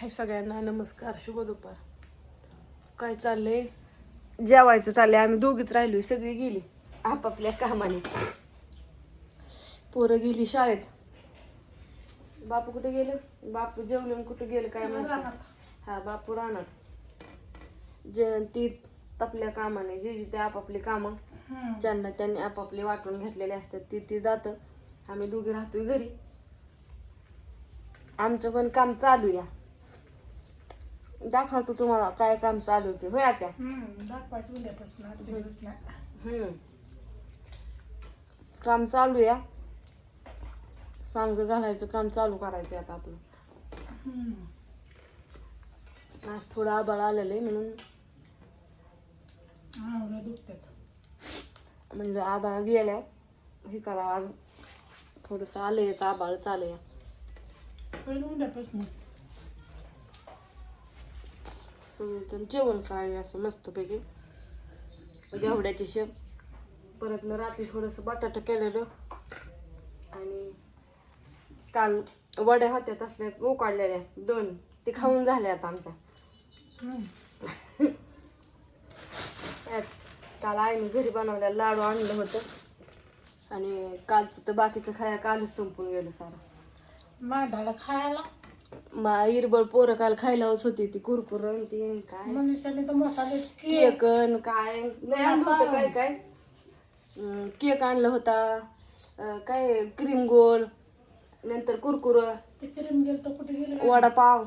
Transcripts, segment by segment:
हाय सगळ्यांना नमस्कार, शुभ दुपार. काय चाललंय? जेवायचं चाललंय. आम्ही दोघीच राहिलोय, सगळी गेली आपापल्या कामाने. पोरं गेली शाळेत. बापू कुठे गेलं? बापू जेवण कुठे गेलं काय माहिती. हा बापू राहणार ती आपल्या कामाने जे ते आपापली कामं ज्यांना त्यांनी आपापले वाटून घेतलेले असतात ती जातं. आम्ही दोघी राहतोय घरी. आमचं पण काम चालू या. दाखवतो तुम्हाला काय काम चालू होते. होय आता दाखवायचं उद्यापासून. काम चालू या. सांग घालायचं काम चालू करायचं आता आपलं. आज थोडं आबाळ आलेलं आहे म्हणून म्हणजे आबाळ गेल्या हे करा. आज थोडस आलंय आबाळ चालू उद्यापासून सगळेजण जेवण करावे असं मस्तपैकी. घेवड्याची शेव, परत मग रात्री थोडंसं बटाटा केलेलं आणि काल वड्या होत्या तसल्या उकाडलेल्या 2 ते खाऊन झाल्या आता आमच्या. काल आईने घरी बनवलेलं लाडू आणलं होतं आणि कालचं तर बाकीचं खाया कालच संपून गेलं सारं. माझ्याला खायला इरबळ पोरं काल खायलाच होती ती कुरकुर ती काय मनुष्याने तर मोठा केक काय लय आणलं होतं. काय काय केक आणलं होता, काय क्रीम गोल, नंतर कुरकुर, क्रीम गेल तर कुठे गेलं वडापाव.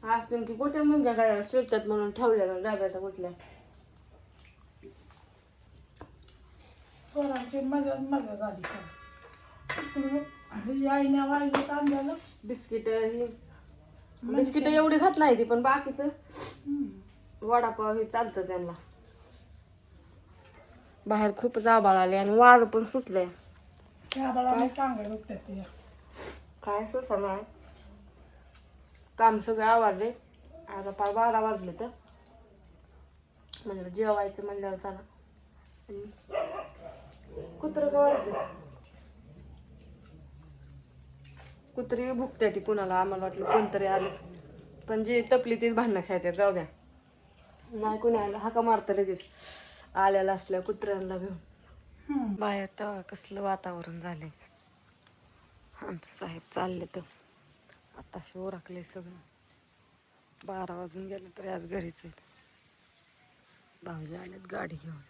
आज नेमकी कुठे मुलगा काय सुटतात म्हणून ठेवलेलं डब्याचा कुठल्या. पोरांची मजा मजा झाली. आईने वाईट आणलेलं बिस्किट ही बिस्किट एवढी खात नाही ती, पण बाकीचं वडापाव हे चालतं त्यांना. बाहेर खूपच आभाळ आले आणि वारं पण सुटलंय. काय सुसा नाही. काम सगळं आवडले. आता 12 वाजले तर म्हणलं जेवायचं म्हणल्यावर चला. कुत्र का वाजले? कुत्री भुकते ती कुणाला. आम्हाला वाटलं कोणतरी आलं, पण जे तपली तीच भांडणं खायचे. जाऊ द्या, नाही कुणी आलं हाका मारतं लगेच आलेला असल्या कुत्र्यांना घेऊन. बाहेर तेव्हा कसलं वातावरण झालंय. आमचं साहेब चालले तर आता शो राखले सगळं. 12 वाजून गेलं तरी आज घरीच आहे. भाऊजी आलेत गाडी घेऊन.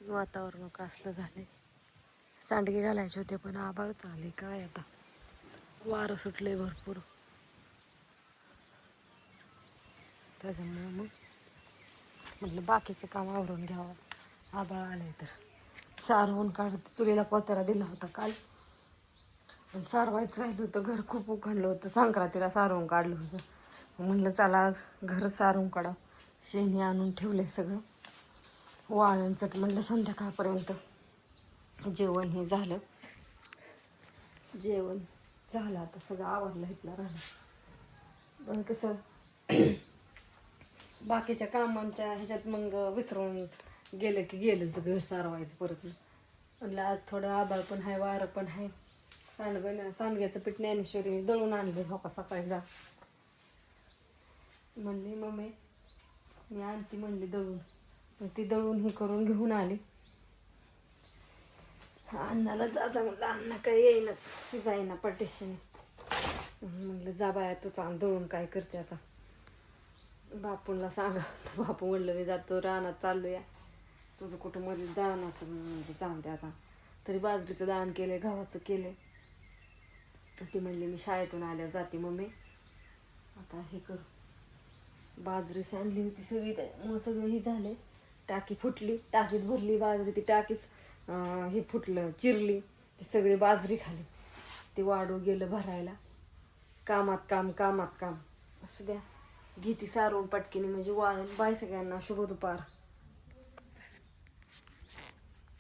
वातावरण कसलं झालंय. सांडगे घालायचे होते पण आबाळच आले. काय आता वारं सुटलंय भरपूर. त्याच्यामुळे मग म्हटलं बाकीचं काम आवरून घ्यावं. आबाळ आलंय तर सारवून काढत. चुलीला पोत्याला दिला होता काल, पण सारवायचं राहिलं होतं. घर खूप उखडलं होतं. संक्रांतीला सारवून काढलं होतं. म्हणलं चला आज घर सारून काढा. शेणी आणून ठेवले सगळं वाळण चट. म्हणलं संध्याकाळपर्यंत जेवण हे झालं. जेवण झालं आता सगळं आवडलं इथलं राहणं. पण कसं बाकीच्या कामांच्या ह्याच्यात मग विसरून गेलं की गेलंच घर सारवायचं परत. म्हणलं आज थोडं आभाळ पण आहे, वारं पण आहे. सांडग्याचं पीठ ज्ञानेश्वरीने दळून आणलं हो का सकाळी. जा म्हणली मम्मी मी आणती म्हणली दळून. मग ती दळून हे करून घेऊन आली. अण्णाला जा म्हणलं. अण्णा काय येईनच जाईना पटेशीने. म्हणलं जा बाया तूच आण दळून. काय करते आता. बापूला सांगा. बापू म्हणलं मी जातो रानात चाललो या. तुझं कुठं मध्ये दानाचं म्हणजे जाऊन दे आता. तरी बाजरीचं दान केले, गव्हाचं केले. ती म्हणली मी शाळेतून आल्यावर जाते मम्मी. आता हे करू. बाजरी सांडली होती सगळी त्यामुळं सगळं हे झालं. टाकी फुटली, टाकीत भरली बाजरी. ती टाकीच हे फुटलं, चिरली. ती सगळी बाजरी खाली. ती वाढू गेलं भरायला. कामात काम कामात काम. असू द्या घेती सारवून पटकीने म्हणजे वाळून. बाय सगळ्यांना, शुभ दुपार.